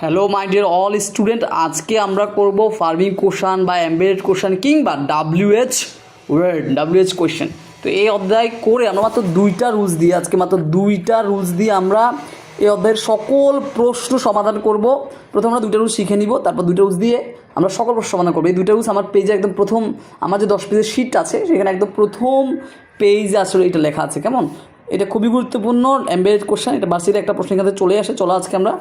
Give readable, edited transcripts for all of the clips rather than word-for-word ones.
Hello my dear all student, আজকে আমরা করব ফার্মিং কোশ্চান বা এমবেডেড কোশ্চান কিংবা ডাব্লিউএইচ কোশ্চেন। তো এই অধ্যায় করে আমরা মাত্র দুইটা রুলস দিয়ে আমরা এই অধ্যায়ের সকল প্রশ্ন সমাধান করব। প্রথমে আমরা দুইটা রুলস শিখে নিব, তারপর দুইটা রুলস দিয়ে আমরা সকল প্রশ্ন সমাধান করবো। এই দুইটা রুলস আমার পেজে একদম প্রথম, আমার যে 10 পেজের শিট আছে সেখানে একদম প্রথম পেজে আসলে এটা লেখা আছে। কেমন, এটা খুবই গুরুত্বপূর্ণ এমবেডেড কোশ্চেন। এটা ভার্সিটির একটা প্রশ্ন এখানে চলে আসে। চলো আজকে আমরা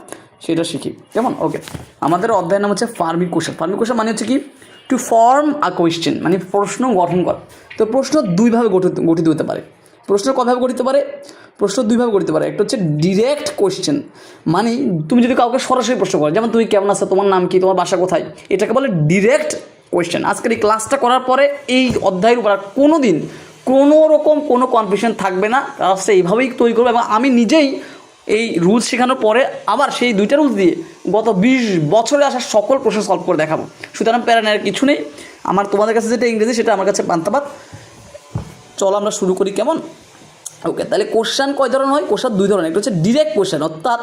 সেটা শিখি। কেমন, ওকে। আমাদের অধ্যায়ের নাম হচ্ছে ফার্মিং কোশ্চেন। ফার্মিং কোশ্চেন মানে হচ্ছে কি, টু ফর্ম আ কোয়েশ্চেন, মানে প্রশ্ন গঠন করা। তো প্রশ্ন দুইভাবে গঠিত হতে পারে। প্রশ্ন কভাবে গঠিত পারে? প্রশ্ন দুইভাবে গঠিত পারে। একটা হচ্ছে ডিরেক্ট কোয়েশ্চেন, মানে তুমি যদি কাউকে সরাসরি প্রশ্ন করো, যেমন তুমি কেমন আছো, তোমার নাম কি, তোমার বাসা কোথায়, এটাকে বলে ডিরেক্ট কোয়েশ্চেন। আজকের এই ক্লাসটা করার পরে এই অধ্যায়ের উপর আর কোনো দিন কোনো রকম কোনো কনফিউশন থাকবে না। ক্লাসটা এইভাবেই তৈরি করবো এবং আমি নিজেই এই রুলস শেখানোর পরে আবার সেই দুইটা রুলস দিয়ে গত 20 বছরে আসা সকল প্রশ্ন সলভ করে দেখাবো। সুতরাং প্যারানের কিছু নেই। আমার তোমাদের কাছে যেটা ইংরেজি সেটা আমার কাছে পান্তাবাদ। চলো আমরা শুরু করি। কেমন, ওকে। তাহলে কোশ্চেন কয় ধরনের হয়? কোশ্চেন দুই ধরনের। একটা হচ্ছে ডিরেক্ট কোশ্চেন, অর্থাৎ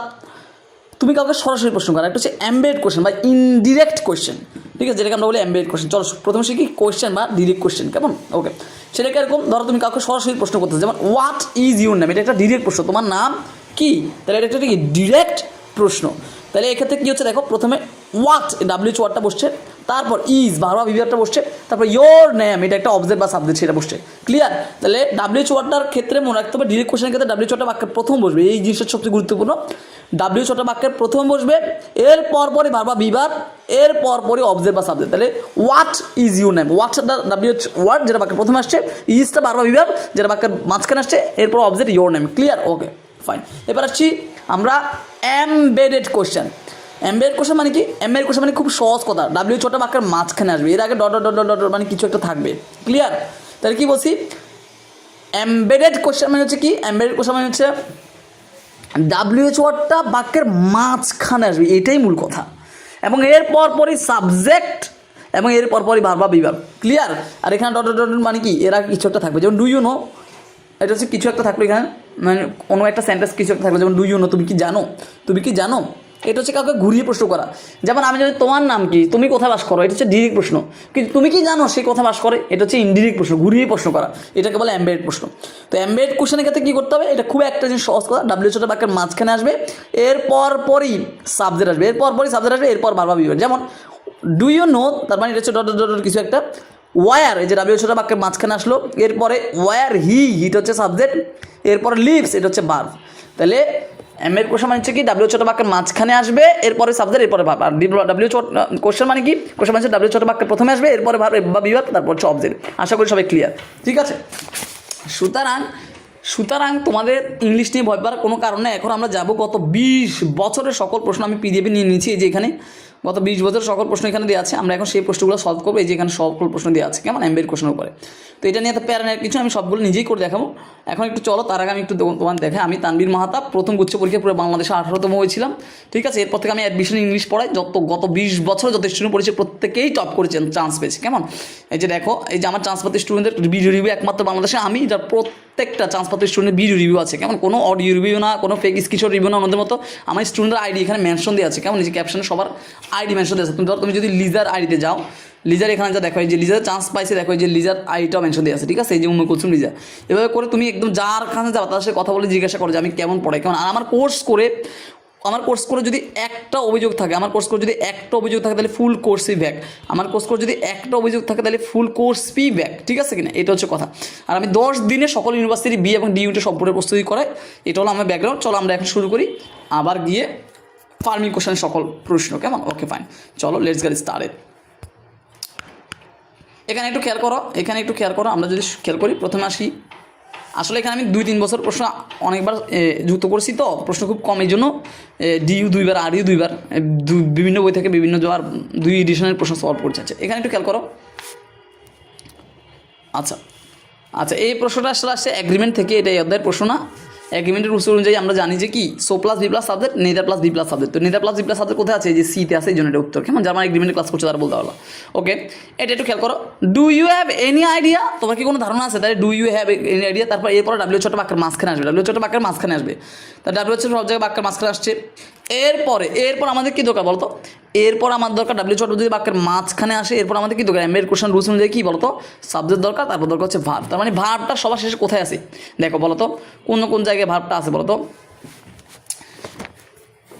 তুমি কাউকে সরাসরি প্রশ্ন করো। একটা হচ্ছে এমবেডেড কোশ্চেন বা ইনডিরেক্ট কোশ্চেন, ঠিক আছে, যেটাকে আমরা বলি এমবেডেড কোশ্চেন। চলো প্রথমে শিখি কোশ্চেন বা ডিরেক্ট কোশ্চেন। কেমন, ওকে। সেটাকে এরকম ধরো, তুমি কাউকে সরাসরি প্রশ্ন করতেছো, যেমন হোয়াট ইজ ইউর নেম, এটা একটা ডিরেক্ট প্রশ্ন, তোমার নাম কি, তাহলে এটা একটা কি ডিরেক্ট প্রশ্ন। তাহলে এক্ষেত্রে কী হচ্ছে দেখো, প্রথমে হোয়াট ডাব্লিউএইচ ওয়ার্ডটা বসছে, তারপর ইজ ভার্ব বিভাগটা বসছে, তারপর ইয়োর নেম এটা একটা অবজেক্ট বা সাবজেক্ট সেটা বসছে। ক্লিয়ার? তাহলে ডাব্লিউএইচ ওয়ার্ডটার ক্ষেত্রে মনে রাখতে হবে, ডিরেক্ট কোশ্চেনের ক্ষেত্রে ডাব্লিউএইচ ওয়ার্ডটা বাক্যের প্রথম বসবে। এই জিনিসটা সবচেয়ে গুরুত্বপূর্ণ। ডাব্লিউএইচ ওয়ার্ডটা বাক্যের প্রথম বসবে, এর পরপরই ভার্ব বিভাগ, এর পরপরই অবজেক্ট বা সাবজেক্ট। তাহলে হোয়াট ইজ ইউর নেম, হোয়াটসটা ডাব্লিউএইচ ওয়ার্ড যেটা বাক্যের প্রথমে আসছে, ইজটা ভার্ব বিভাগ যেটা বাক্যের মাঝখানে আসছে, এরপর object your name. Clear? Okay fine. এবার আসছি আমরা এমবেডেড কোশ্চেন। এমবেডেড কোশ্চেন মানে কি? এমবেডেড কোশ্চেন মানে খুব সহজ কথা, ডাব্লিউএইচ ওয়ার্ডটা বাক্যের মাঝখানে আসবে, এর আগে ডট ডট ডট ডট মানে কিছু একটা থাকবে। ক্লিয়ার? তাহলে কি বলছি, এমবেডেড কোশ্চেন মানে হচ্ছে কি, এমবেডেড কোশ্চেন মানে হচ্ছে ডাব্লিউএইচ ওয়ার্ডটা বাক্যের মাঝখানে আসবে, এটাই মূল কথা, এবং এর পরপরই সাবজেক্ট এবং এর পরপরই ভার্ব বা বিভাগ। ক্লিয়ার? আর এখানে ডট ডট ডট মানে কি, এর আগে কিছু একটা থাকবে, যেমন ডু ইউ নো, এটা হচ্ছে কিছু একটা থাকলো এখানে, মানে কোনো একটা সেন্টেন্স কিছু একটা থাকলো, যেমন ডু ইউ নো, তুমি কি জানো, তুমি কি জানো। এটা হচ্ছে কাউকে ঘুরিয়ে প্রশ্ন করা। যেমন আমি জানি তোমার নাম কি, তুমি কোথায় বাস করো, এটা হচ্ছে ডিরেক্ট প্রশ্ন। কিন্তু তুমি কি জানো সে কোথায় বাস করে, এটা হচ্ছে ইনডিরেক্ট প্রশ্ন, ঘুরিয়ে প্রশ্ন করা, এটাকে বলে এমবেডেড প্রশ্ন। তো এমবেডেড কোশ্চেনের ক্ষেত্রে কী করতে হবে, এটা খুব একটা জিনিস সহজ কথা, ডাব্লিউএইচটা বাক্যের মাঝখানে আসবে, এরপর পরই সাবজেক্ট আসবে, এরপর ভার্ব বিভাগ। যেমন ডু ইউ নো, তার মানে এটা হচ্ছে ডট ডট ডট কিছু একটা। ওয়ার, এই যে ডাব্লিউএইচটা বাক্যের মাঝখানে আসলো, এরপরে ওয়ার হিটা হচ্ছে সাবজেক্ট, এরপরে লিভস এটা হচ্ছে ভার্ব। তাহলে এমবেডেড কোশ্চেন মানে হচ্ছে কি, ডাব্লিউএইচটা বাক্যের মাঝখানে আসবে, এরপরে সাবজেক্ট, এরপরে ভার্ব। আর ডাব্লিউএইচ কোশ্চেন মানে কি, কোশ্চেন মানে ডাব্লিউএইচটা বাক্যের প্রথমে আসবে, এরপরে ভার্ব বা বিভাগ, তারপর হচ্ছে অবজেক্ট। আশা করি সবাই ক্লিয়ার, ঠিক আছে। সুতরাং তোমাদের ইংলিশ নিয়ে ভয় পাওয়ার কোনো কারণ নেই। এখন আমরা যাব গত 20 বছরের সকল প্রশ্ন, আমি পিডিএফে নিয়ে নিয়েছি, এই যে এখানে গত 20 বছরের সকল প্রশ্ন এখানে দেওয়া আছে। আমরা এখন সেই প্রশ্নগুলো সলভ করবো, এই যে এখানে সকল প্রশ্ন দেওয়া আছে, কেমন, এমবেডেড কোশ্চেনের উপরে। তো এটা নিয়ে তো প্যারানের কিছু, আমি সবগুলো নিজেই করে দেখাবো। এখন একটু চলো, তার আগে আমি একটু তোমার দেখাই, আমি তানবীর মাহাতাব, প্রথম গুচ্ছ পরীক্ষা পুরো বাংলাদেশে 18তম হয়েছিলাম, ঠিক আছে। এরপর থেকে আমি অ্যাডমিশন ইংলিশ পড়াই, গত 20 বছরে যত স্টুডেন্ট পড়েছে প্রত্যেকেই টপ করেছেন, চান্স পেয়েছে। কেমন, এই যে দেখো, এই যে আমার চান্সপাতি স্টুডেন্টদের ভিডিও রিভিউ একমাত্র বাংলাদেশে আমি, যার প্রত্যেকটা চান্সপাতি স্টুডেন্টের ভিডিও রিভিউ আছে। কেমন, কোনো অডিও রিভিউ না, কোনো ফেক স্ক্রিনশট রিভিউ না, ওনাদের মতো আমার স্টুডেন্টের আইডি এখানে মেনশন দেওয়া আছে। কেমন, এই যে ক্যাপশনে সবার আইডি মেনশন দেওয়া আছে। তুমি যদি লিজার আইডিতে যাও, লিজার এখানে যা দেখো, এই যে লিজার চান্স পাইছে, দেখো এই যে লিজার আইডিটাও মেনশন দেওয়া আছে, ঠিক আছে। এই যে কুলসুম লিজা, এভাবে করে তুমি একদম যার কাছে যাও তার সাথে কথা বলে জিজ্ঞাসা করো যে আমি কেমন পড়াই, কেমন। আর আমার কোর্স করে যদি একটা অভিযোগ থাকে, তাহলে ফুল কোর্সই ব্যাক। আমার কোর্স করে যদি একটা অভিযোগ থাকে তাহলে ফুল কোর্সই ব্যাক, ঠিক আছে কিনা, এটা হচ্ছে কথা। আর আমি 10 দিনে সকল ইউনিভার্সিটি বি এবং ডি ইউনিটে সম্পূর্ণ প্রস্তুতি করাই, এটা হলো আমার ব্যাকগ্রাউন্ড। চলো আমরা এখন শুরু করি, আবার গিয়ে ফার্মিং কোশ্চেনের সকল প্রশ্ন। কেমন, ওকে ফাইন, চলো লেটস গেট স্টার্টেড। এখানে একটু খেয়াল করো, আমরা যদি খেয়াল করি, প্রথমে আসি, আসলে এখানে আমি 2-3 বছর প্রশ্ন অনেকবার যুক্ত করছি, তো প্রশ্ন খুব কম, এই জন্য ডিইউ 2বার, আরইউ 2বার, বিভিন্ন বই থেকে বিভিন্ন যাওয়ার 2 এডিশনের প্রশ্ন সলভ করছে। আচ্ছা, এখানে একটু খেয়াল করো। আচ্ছা, এই প্রশ্নটা আসলে আসছে এগ্রিমেন্ট থেকে, এটা এই অধ্যায়ের প্রশ্ন না, এগ্রিমেন্টের রুলস অনুযায়ী আমরা জানি যে কি so plus be plus subject, neither plus be plus subject. তো neither plus be plus subject কোথায় আছে? এই যে সিতে আছে, এই জন্য এটা উত্তর। কেমন? যারা আমার এগ্রিমেন্টের ক্লাস করছে তারা বলতে পারলো। ওকে, এটা একটু খেয়াল করো। Do you have any idea? তোমার কি কোনো ধারণা আছে? তাহলে do you have any idea, তারপর এরপরে ডাব্লিউ ছোট বাক্যের মাঝখানে আসবে, ডাব্লিউ ছোট বাক্যের মাঝখানে আসবে। তা ডাব্লিউ ছোট সব জায়গায় বাক্যের মাঝখানে আসছে। এরপর আমাদের কি দরকার বলতো? এরপর আমাদের দরকার ডাব্লিউ ছোট যদি বাক্যের মাঝখানে আসে, এরপর আমাদের কি দরকার? এর কোশ্চেন রুলস অনুযায়ী কি বলতো? সাবজেক্ট দরকার, তারপর দরকার হচ্ছে ভার্ব। তার মানে ভার্বটা সবার শেষে কোথায় আছে দেখো বলতো, কোন কোন জায়গায় ভার্বটা আছে বলতো?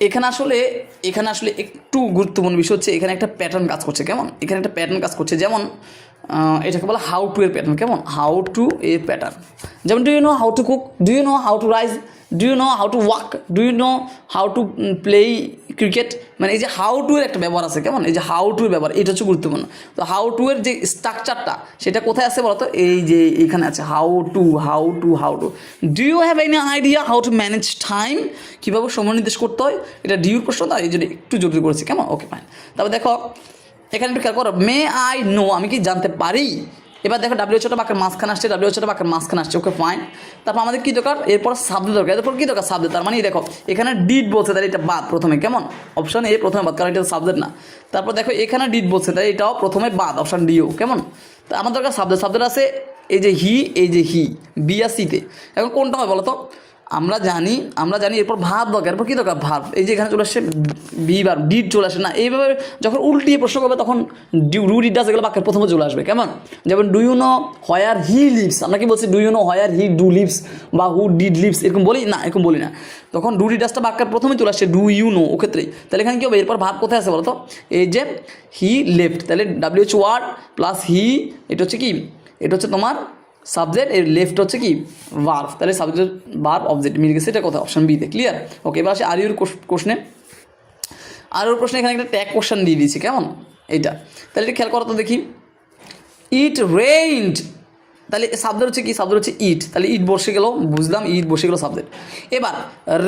এখানে আসলে একটু গুরুত্বপূর্ণ বিষয় হচ্ছে এখানে একটা প্যাটার্ন কাজ করছে। কেমন? এখানে একটা প্যাটার্ন কাজ করছে, যেমন এটাকে বলা হাউ টু এর প্যাটার্ন। কেমন? হাউ টু এর প্যাটার্ন। যেমন do you know how to cook, do you know how to rise, do you know how to walk, do you know how to play cricket. মানে এই যে how to এর একটা ব্যবহার আছে। কেমন? এই যে হাউ টু এর ব্যবহার, এটা হচ্ছে গুরুত্বপূর্ণ। তো হাউ টু এর যে স্ট্রাকচারটা সেটা কোথায় আছে বলতো? এই যে এখানে আছে how to. Do you have any idea how to manage time? কীভাবে সময় নির্দেশ করতে হয়? এটা ডিউর প্রশ্ন, তাই এই জন্য একটু জরুরি করেছি। কেমন? Okay fine. তারপর দেখো এখানে একটু খেয়াল করো, মে আই নো, আমি কি জানতে পারি? এবার দেখো ডাব্লিউ ছোট বাক্যের মাঝখানে আসছে, ডাব্লিউ ছোট বাক্যের মাঝখানে আসছে। Okay fine. তারপর আমাদের কী দরকার? এরপর সাবজেক্ট দরকার। এরপর কী দরকার? সাবজেক্ট। তার মানে দেখো এখানে ডিড বলছে, তাহলে এটা বাদ প্রথমে। কেমন? অপশন এ প্রথমে বাদ, কারণ এটা সাবজেক্ট না। তারপর দেখো এখানে ডিড বলছে, তাই এটাও প্রথমে বাদ, অপশন ডিও। কেমন? তা আমার দরকার সাবজেক্ট আছে এই যে হি, বি আর সিতে। এখন কোনটা হয় বলো তো? আমরা জানি এরপর ভাব দরকার। এরপর কী দরকার? ভাব। এই যে এখানে চলে আসছে বি বার, ডিড চলে আসে না। এইভাবে যখন উল্টিয়ে প্রশ্ন করবে তখন ডু ডিড ডাজ এগুলো বাক্যের প্রথমে চলে আসবে। কেমন? যেমন do you know where he lives, আমরা কি বলছি? Do you know where he do lives বা হু ডিড লিভস, এরকম বলি না? এরকম বলি না। তখন ডু ডিড ডাজটা বাক্যের প্রথমে চলে আসছে, ডু ইউ নো ও ক্ষেত্রেই। তাহলে এখানে কী হবে? এরপর ভাব কোথায় আছে বলো তো? এই যে হি লেফট, তাহলে ডাব্লিউএইচ ওয়ার্ড প্লাস হি, এটা হচ্ছে কি? এটা হচ্ছে তোমার সাবজেক্ট, এর লেফট হচ্ছে কি? ভার্ব। তাহলে সাবজেক্ট ভার্ব অবজেক্ট মিলে গেছে, এটা কথা অপশন বিতে। ক্লিয়ার? ওকে, এবার আসে আর ইউর কোশ্চেনে। আর ওর প্রশ্নে এখানে একটা ট্যাগ কোশ্চেন দিয়ে দিয়েছি। কেমন? এইটা তাহলে এটা খেয়াল করো তো দেখি। ইট রেইনড, তাহলে সাবজেক্ট হচ্ছে কি? সাবজেক্ট হচ্ছে ইট, তাহলে ইট বসে গেল, বুঝলাম, ইট বসে গেল সাবজেক্ট। এবার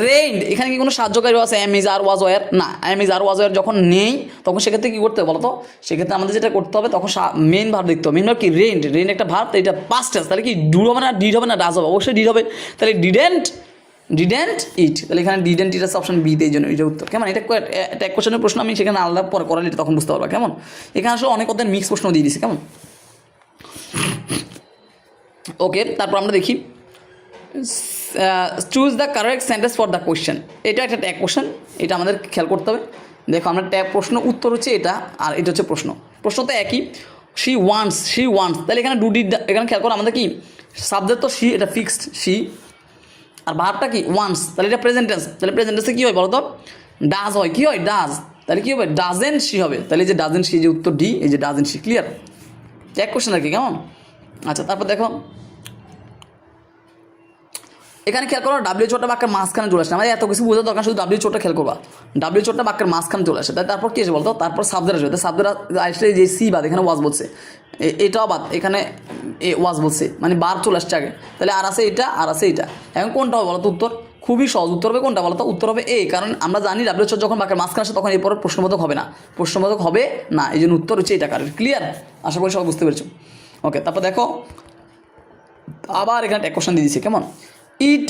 রেইনড, এখানে কি কোনো সাহায্যকারী আছে? Am is are was were? না, am is are was were যখন নেই তখন সেক্ষেত্রে কী করতে হবে বলো তো? সেক্ষেত্রে আমাদের যেটা করতে হবে, তখন মেন ভার্ব দেখতে হবে। মেন ভার্ব কি? রেইনড। রেইন একটা ভার্ব, এটা পাস্ট টেন্স। তাহলে কি ডু হবে না, ডিড হবে না, ডাজ হবে? অবশ্যই ডিড হবে। তাহলে ডিডেন্ট ইট, তাহলে এখানে ডিডেন্ট ইট আছে অপশন বিতে, এই জন্য এটা উত্তর। কেমন? এটা এক কোশ্চেনের প্রশ্ন, আমি সেখানে আলাদা পরে করালে এটা তখন বুঝতে পারবা। কেমন? এখানে আসলে অনেক ওদের মিক্স প্রশ্ন দিয়ে দিয়েছে। কেমন? ওকে, তারপর আমরা দেখি choose the correct sentence for the question. এটা একটা ট্যাগ কোশ্চেন, এটা আমাদের খেয়াল করতে হবে। দেখো আমরা ট্যাগ প্রশ্ন, উত্তর হচ্ছে এটা, আর এটা হচ্ছে প্রশ্ন। প্রশ্ন তো একই, শি ওয়ান্টস। তাহলে এখানে ডু ডিড, এখানে খেয়াল করো আমাদের কি সাবজেক্ট তো শি, এটা ফিক্সড শি, আর ভার্বটা কি? ওয়ান্টস। তাহলে এটা প্রেজেন্ট টেন্স। তাহলে প্রেজেন্ট টেন্সে কী হয় বলো তো? ডাজ হয়। কী হয়? ডাজ। তাহলে কী হবে? ডাজেন্ট শি হবে। তাহলে এই যে ডাজেন্ট শি, যে উত্তর ডি, এই যে doesn't she. Clear? Tag question আর কি। কেমন? আচ্ছা, তারপর দেখো এখানে খেয়াল করো ডাব্লিউ ছোটটা বাক্যের মাঝখানে চলে আসে। আমাদের এত কিছু বোঝার দরকার, শুধু ডাব্লিউ ছোটটা খেয়াল করবা। ডাব্লিউ ছোটটা বাক্যের মাঝখানে চলে আসে। তারপর কী আছে বলতো? তারপর সাবজেক্ট আসবে। সাবজেক্ট আসলে যে সি বাদ, এখানে ওয়াজ বলছে, এটাও বাদ, এখানে এ ওয়াজ বলছে, মানে বার চলে আসছে আগে। তাহলে আর আছে এটা, আর আছে এটা। এখন কোনটা হবে বলতো উত্তর? খুবই সহজ উত্তর হবে কোনটা বলতো? উত্তর হবে এ, কারণ আমরা জানি ডাব্লিউ ছোট যখন বাক্যের মাঝখানে আসে তখন এরপর প্রশ্নবোধক হবে না, এই জন্য উত্তর হচ্ছে এটা। কারেক্ট? ক্লিয়ার? আশা করি সবাই বুঝতে পেরেছো। ওকে, তারপর দেখো আবার এখানে একটা কোশ্চেন দিয়ে দিচ্ছে। কেমন? It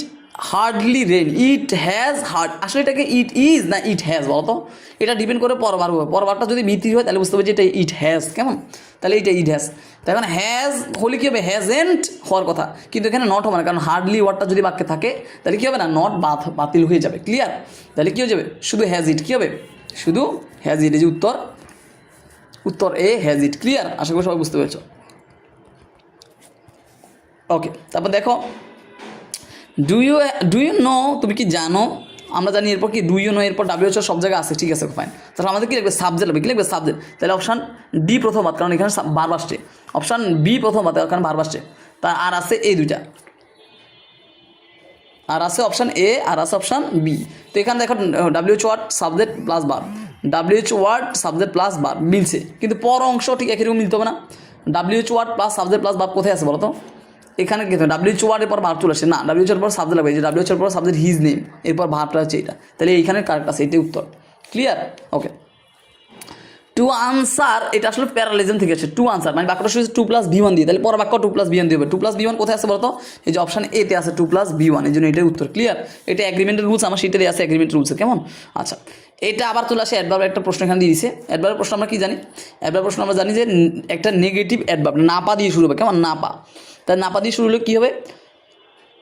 hardly rain, it has hard, আসলে এটাকে ইট ইজ না ইট হ্যাজ বলতো? এটা ডিপেন্ড করে পরবার হবে। পরবারটা যদি মিথি হয় তাহলে বুঝতে হবে যে এটা ইট হ্যাজ। কেমন? তাহলে এটা ইট হ্যাজ। তো এখন হ্যাজ হলে কী হবে? হ্যাজেন্ট হওয়ার কথা, কিন্তু এখানে নট হবে না, কারণ হার্ডলি ওয়ার্ডটা যদি বাক্যে থাকে তাহলে কী হবে না? নট বাতিল হয়ে যাবে। ক্লিয়ার? তাহলে কী হয়ে যাবে? শুধু হ্যাজ ইট। কী হবে? শুধু হ্যাজ ইট। এই যে উত্তর এ, হ্যাজ ইট। ক্লিয়ার? আশা করি সবাই বুঝতে পেরেছো। ওকে, তারপর দেখো ডু ইউ নো, তুমি কি জানো? আমরা জানি এরপর কি ডু ইউ নো, এরপর ডাব্লিউ সব জায়গায় আছে। ঠিক আছে, ফাইন। তাহলে আমাদের কি লিখবে? সাবজেক্ট হবে। কি লিখবে? সাবজেক্ট। তাহলে অপশান ডি প্রথম বাদ, কারণ এখানে ভার্ব আসছে। অপশান বি প্রথম বাদ, কারণ ভার্ব আসছে। তা আর আছে এই দুইটা, আর আছে অপশান এ, আর আছে অপশান বি। তো এখানে দেখো WH word subject plus verb, WH word subject plus verb মিলছে, কিন্তু পর অংশ ঠিক একই রকম মিলতে হবে না। WH word plus subject plus verb কোথায় আছে বলো তো? এখানে কিন্তু ডাব্লিউএইচ ওয়ার্ডের পর ভার্ব চলে আসে না, ডাব্লিউএইচ এর পর সাবজেক্ট লাগবে, যে ডাব্লিউএইচ এর পর সাবজেক্ট হিজ নেম, এরপর ভার্বটা হচ্ছে এটা। তাহলে এইখানে কারেক্ট আছে, এটাই উত্তর। ক্লিয়ার? ওকে, টু আনসার এটা আসলে প্যারালিজম থেকে আছে। টু আনসার মানে বাক্যটা শুরু টু প্লাস ভি ওয়ান দিয়ে, তাহলে পর বাক্য টু প্লাস ভি ওয়ান দিয়ে হবে। টু প্লাস ভি ওয়ান কোথায় আছে বলতো? এই যে অপশন এতে আছে টু প্লাস ভি ওয়ান, এই জন্য এটার উত্তর। ক্লিয়ার? এটা এগ্রিমেন্টের রুলস, আমার শীটে আছে এগ্রিমেন্ট রুলস। কেমন? আচ্ছা, এটা আবার চলে আসে অ্যাডভার্ব। একটা প্রশ্ন এখানে দিয়ে দিছে অ্যাডভার্বের প্রশ্ন। আমরা কি জানি? অ্যাডভার্ব প্রশ্ন আমরা জানি যে একটা নেগেটিভ অ্যাডভার্ব নাপা দিয়ে শুরু হবে। কেমন? নাপা। তাহলে নাপা দিয়ে শুরু হলে কী হবে?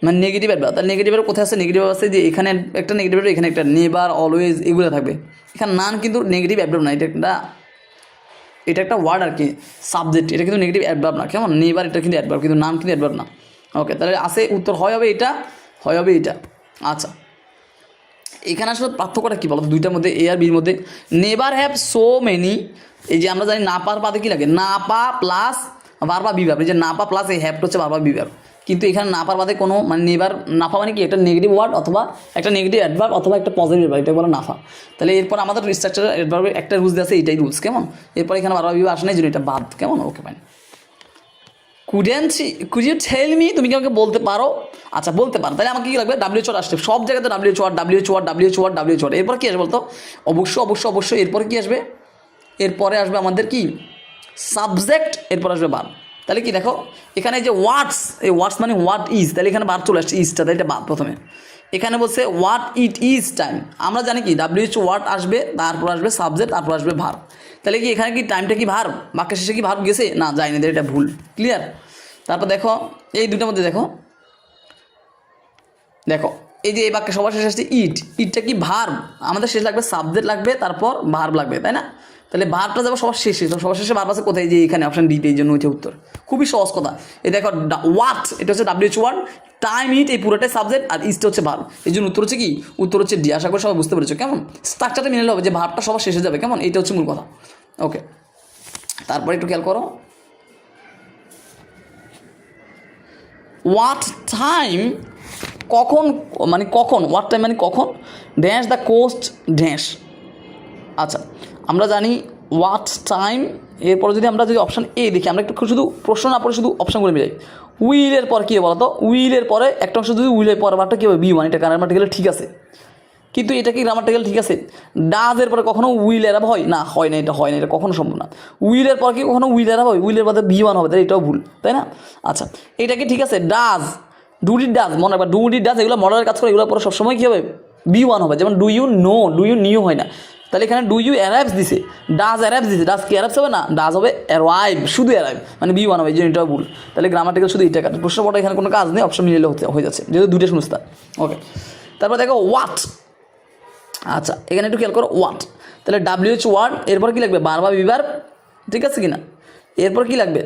মানে নেগেটিভ অ্যাডভার্ব। তাহলে নেগেটিভ অ্যাডভার্ব কোথায় আছে? নেগেটিভ আছে যে এখানে একটা নেগেটিভ অ্যাডভার্ব, এখানে একটা, নেভার, অলওয়েজ এগুলো থাকবে। এখানে নান কিন্তু নেগেটিভ অ্যাডভার্ব না, এটা একটা ওয়ার্ড আর কি, সাবজেক্ট। এটা কিন্তু নেগেটিভ অ্যাডভার্ব না। কেমন? নেভার এটা কিন্তু অ্যাডভার্ব, কিন্তু নান কিন্তু অ্যাডভার্ব না। ওকে, তাহলে আসে উত্তর হয় হবে এটা, হয় হবে এটা। আচ্ছা, এখানে আসলে পার্থক্যটা কী বলতো দুইটার মধ্যে, এ আর বির মধ্যে? নেভার হ্যাভ সো মেনি, এই যে আমরা জানি নাপার বাদে কী লাগে? নাপা প্লাস ভার্বা বিভার্ব। এই যে নাপা প্লাস এই হ্যাভটা হচ্ছে ভার্বা বিভার্ব, কিন্তু এখানে নাপার বাদে কোনো মানে নেভার, নাফা মানে কি একটা নেগেটিভ ওয়ার্ড অথবা একটা নেগেটিভ অ্যাডভার্ব অথবা একটা পজিটিভ অ্যাডভার্ব, এটা বলে নাফা। তাহলে এরপর আমাদের স্ট্রাকচার অ্যাডভার্বের একটা রুলস আছে, এইটাই রুলস। কেমন? এরপর এখানে ভার্বা বিভার্ব আসে না, এই জন্য এটা বাদ। কেমন? Okay fine. Could you tell me, তুমি কি আমাকে বলতে পারো? আচ্ছা, বলতে পারো, তাহলে আমাকে কী লাগবে? ডাব্লিউএইচ ওয়ার্ড আসছে সব জায়গাতে, ডাব্লিউএইচ ওয়ার্ড। এরপর কী আসবে বলতো? অবশ্যই এরপরে কী আসবে? এরপরে আসবে আমাদের কি? সাবজেক্ট, এরপর আসবে ভার্ব। তাহলে কি দেখো এখানে যে ওয়াটস, এই ওয়াটস মানে হোয়াট ইজ, তাহলে এখানে ভার্ব চলে আসছে ইজটা, তাই এটা বাদ প্রথমে। এখানে বলছে হোয়াট ইট ইজ টাইম, আমরা জানি কি ডাব্লিউএইচ ওয়ার্ড আসবে, তারপর আসবে সাবজেক্ট, তারপর আসবে ভার্ব। তাহলে কি এখানে কি টাইমটা কি ভার্ব? বাক্যের শেষে কি ভার্ব গেছে? না, যায়নি, এটা ভুল। ক্লিয়ার? তারপর দেখো এই দুটোর মধ্যে দেখো এই যে এই বাক্যে সবার শেষে আসছে ইটটা কি ভার্ব? আমাদের শেষ লাগবে সাবজেক্ট লাগবে, তারপর ভার্ব লাগবে, তাই না? তাহলে ভার্বটা যাবো সবার শেষে, তো সবার শেষে ভার্ব আছে কোথায়? যে এখানে অপশন ডিতে, এই জন্য হচ্ছে উত্তর। খুবই সহজ কথা। এই দেখো ওয়াট এটা হচ্ছে ডাব্লিউএইচ ওয়ার্ড, টাইম ইট এই পুরোটাই সাবজেক্ট, আর ইজটা হচ্ছে ভার্ব, এই জন্য উত্তর হচ্ছে কি? উত্তর হচ্ছে ডি। আশা করি সবাই বুঝতে পেরেছো। কেমন? স্ট্রাকচারটা মেনে হবে যে ভার্বটা সবার শেষে যাবে। কেমন? এইটা হচ্ছে মূল কথা। ওকে, তারপরে একটু খেয়াল করো, হোয়াট টাইম কখন, মানে কখন, হোয়াট টাইম মানে কখন, ড্যাশ দ্য কোস্ট ড্যাশ। আচ্ছা, আমরা জানি হোয়াট টাইম, এরপরে যদি আমরা যদি অপশান এ দেখি, আমরা একটু শুধু প্রশ্ন না পড়ে শুধু অপশানগুলো মিলাই। উইলের পর কী বলো তো? উইলের পরে একটা অংশ যদি উইলের পর বারটা কী হবে? বি ওয়ান, এটা গ্রামাটিক্যালি ঠিক আছে, কিন্তু এটা কি গ্রামাটিক্যাল ঠিক আছে? ডাজের পরে কখনো উইল এরাব হয় না? হয় না, এটা হয় না, এটা কখনো সম্ভব না। উইলের পর কি কখনো উইল এরাব হয়? উইলের পরে বি ওয়ান হবে, তাহলে এটাও ভুল, তাই না? আচ্ছা, এটা কি ঠিক আছে? ডাজ, ডুডি ডাজ, মনে রাখবা ডুডি ডাজ এগুলো মডেলের কাজ করে, এগুলো পরে সবসময় কী হবে? বি ওয়ান হবে। যেমন do you know, do you knew হয় না, তাহলে এখানে ডু ইউ অ্যারাইভস দিছে, ডাজ অ্যারাইভস দিছে, ডাজ কি অ্যারাইভস হবে না? ডাজ হবে অ্যারাইভ, শুধু অ্যারাইভ, মানে বি ওয়ান হবে, এই জন্য এটাও ভুল। তাহলে গ্রামাটিক্যাল শুধু এটা কাটে, প্রশ্ন পড়া এখানে কোনো কাজ নেই, অপশন মিলে হয়ে যাচ্ছে, যেহেতু দুটো শুনস্তা। ওকে, তারপর দেখো হোয়াট। আচ্ছা, এখানে একটু খেয়াল করো হোয়াট, তাহলে ডাব্লিউএইচ ওয়ার্ড, এরপর কী লাগবে? ভার্ব বা বিভার্ব, ঠিক আছে কি না? এরপর কী লাগবে?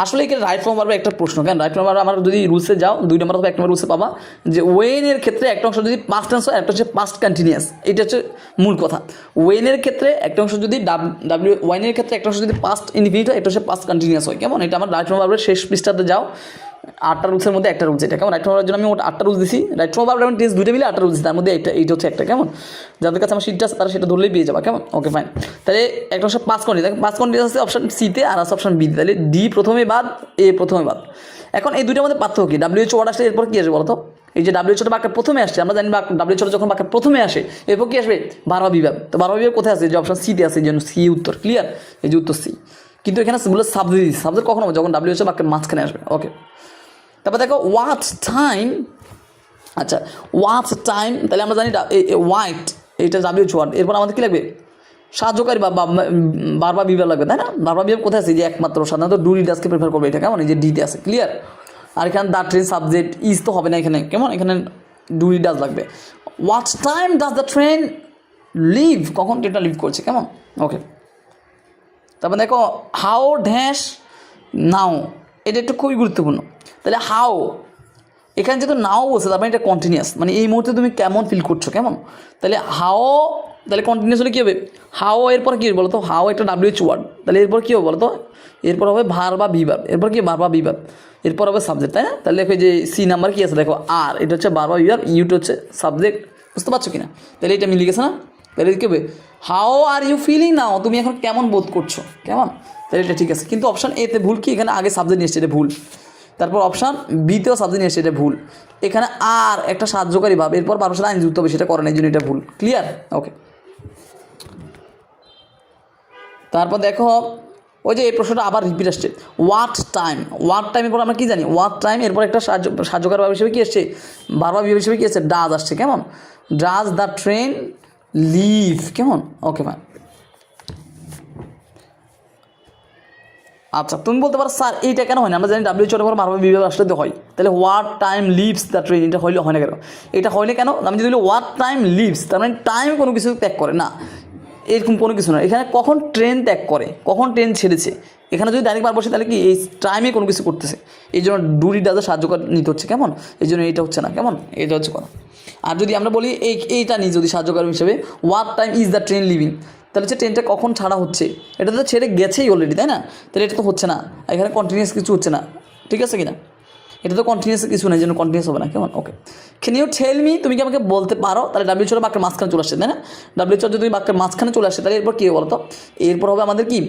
আসলে এখানে রাইট ফর্ম ভার্বের একটা প্রশ্ন, কেন রাইট ফর্ম ভার্ব আমার যদি রুলসে যাও 2 নম্বর অথবা 1 নম্বর রুলসে পাবা যে ওয়েনের ক্ষেত্রে একটা অংশ যদি পাস্ট টেন্স হয়, একটা হচ্ছে পাস্ট কন্টিনিউয়াস, এটা হচ্ছে মূল কথা। ওয়েনের ক্ষেত্রে একটা অংশ যদি ওয়াইনের ক্ষেত্রে একটা অংশ যদি পাস্ট ইনফিনিট হয়, এটা হচ্ছে পাস্ট কন্টিনিউয়াস হয়। কেমন? এটা আমার রাইট ফর্ম ভার্বের শেষ পৃষ্ঠাতে যাও, 8টা রুলসের মধ্যে একটা রুলস এটা। কেমন? রাইট ফর্ম ভার্বের জন্য আমি 8টা রুলস দিছি, রাইট ফর্ম ভার্ব এবং টেন্স দুটো মিলে 8টা রুলস, তার মধ্যে এইটা হচ্ছে একটা। কেমন? যাদের কাছে আমার শিটটা আছে তারা সেটা ধরলেই পেয়ে যাবে। কেমন? Okay fine. তাহলে একটা অংশ পাস কন্টিনিউয়াস, পাস কন্টিনিউয়াস আছে অপশন সিতে, আর আছে অপশন বিতে, তাহলে ডি প্রথমে বাদ, এ প্রথমে বাদ। এখন এই দুইটার মধ্যে পার্থক্য কি? ডাব্লিউএইচ ওয়ার্ড আসলে এরপর কী আসবে বলতো? এই যে ডাব্লিউএইচটা বাক্যের প্রথমে আসছে, আমরা জানি ডাব্লিউএইচ যখন বাক্যের প্রথমে আসে, এরপর কি আসবে? ভার্ব বা বিভার্ব। তো ভার্ব বা বিভার্ব কোথায় আছে? যে অপশন সিতে আছে, এই জন্য সি উত্তর। ক্লিয়ার? এই যে উত্তর সি। কিন্তু এখানে বলে সাবজেক্ট কখন হবে? যখন ডাব্লিউএইচ বাক্যের মাঝখানে আসবে। ওকে, তারপর দেখো হোয়াট টাইম। আচ্ছা, হোয়াট টাইম, তাহলে আমরা জানি হোয়াইট এইটা ডাব্লিউএইচ ওয়ার্ড, এরপর আমাদের কী লাগবে? সাহায্যকারী বা ভার্ব বা বিভার্ব লাগবে, তাই না? ভার্ব বা বিভার্ব কোথায় আছে? যে একমাত্র সাধারণত ডু ডাজকে প্রেফার করবে এটা। কেমন? এই যে ডিতে আছে। ক্লিয়ার? আর এখানে দ্য ট্রেন সাবজেক্ট, ইজ তো হবে না এখানে। কেমন? এখানে ডু ডাজ লাগবে। What time does the train leave, কখন ট্রেনটা লিভ করছে। কেমন? ওকে, তারপর দেখো হাউ ড্যাশ নাও, এটা একটু খুবই গুরুত্বপূর্ণ। তাহলে হাউ, এখানে যেহেতু নাও বলছে তার মানে এটা কন্টিনিউয়াস, মানে এই মুহূর্তে তুমি কেমন ফিল করছো। কেমন? তাহলে হাও, তাহলে কন্টিনিউয়াস হলে কী হবে? হাও এরপর কী হবে বলো তো? হাও একটা ডাব্লিউএইচ ওয়ার্ড, তাহলে এরপর কী হবে বলো তো? এরপর হবে ভার্ব বা বিভার্ব, এরপর কি ভার্ব বা বিভার্ব, এরপর হবে সাবজেক্ট, তাই না? তাহলে দেখো যে সি নাম্বার কী আছে দেখো, আর এটা হচ্ছে ভার্ব বা বিভার্ব, ইউটা হচ্ছে সাবজেক্ট। বুঝতে পারছো কিনা? তাহলে এটা মিলে গেছে না? তাহলে কী হবে? হাও আর ইউ ফিলিং নাও, তুমি এখন কেমন বোধ করছো। কেমন? তাহলে এটা ঠিক আছে। কিন্তু অপশান এতে ভুল কি? এখানে আগে সাবজেক্ট নিয়ে এসছে, এটা ভুল। তারপর অপশান বিতেও সাবজেক্ট নিয়ে এসছে, এটা ভুল। এখানে আর একটা সাহায্যকারী ভাব, এরপর 12 সালে আইন যুক্ত হবে, সেটা করে না, এই জন্য এটা ভুল। ক্লিয়ার? ওকে, তারপর দেখো ওই যে এই প্রশ্নটা আবার রিপিট আসছে, ওয়াট টাইমের পর আমরা কী জানি, ওয়াট টাইম, এরপর একটা সাহায্যকার ভাব হিসেবে কী এসছে, বারবার বিভাগ হিসেবে কী এসছে, ডাজ আসছে। কেমন, ডাজ দ্য ট্রেন লিভ। কেমন, ওকে ভাই। আচ্ছা, তুমি বলতে পারো স্যার এইটা কেন হয় না, আমরা জানি ডাব্লিউ চটের পর বারবার বিভাগ আসলে তো হয়, তাহলে what time leaves the train, এটা হইলে হয় না কেন, এটা হয় না কেন, আমি যদি বলি হোয়াট টাইম লিভস, তার মানে টাইম কোনো কিছু ত্যাগ করে না, এরকম কোনো কিছু না। এখানে কখন ট্রেন ত্যাগ করে, কখন ট্রেন ছেড়েছে, এখানে যদি ডাইরেক্ট বার বসে তাহলে কি এই টাইমে কোনো কিছু করতেছে, এই জন্য ডুরি ডাজে সাহায্য নিতে হচ্ছে। কেমন, এই জন্য এইটা হচ্ছে না। কেমন, এটা হচ্ছে কথা। আর যদি আমরা বলি এইটা নিই যদি সাহায্যকার হিসেবে, what time is the train living, তাহলে হচ্ছে ট্রেনটা কখন ছাড়া হচ্ছে, এটা তো ছেড়ে গেছেই অলরেডি, তাই না, তাহলে এটা তো হচ্ছে না, এখানে কন্টিনিউয়াস কিছু হচ্ছে না, ঠিক আছে কি না, এটা তো কন্টিনিউয়াস কিছু নেই, জন্য কন্টিনিউয়াস হবে না। কেমন, okay. Can you tell me, তুমি কি আমাকে বলতে পারো, তাহলে ডাব্লিউ চর বাক্যের মাঝখানে চলে আসছে, তাই না, ডাব্লিউ চর যদি বাক্যের মাঝখানে চলে আসে তাহলে এরপর কী বলো তো, এরপর হবে আমাদের কি,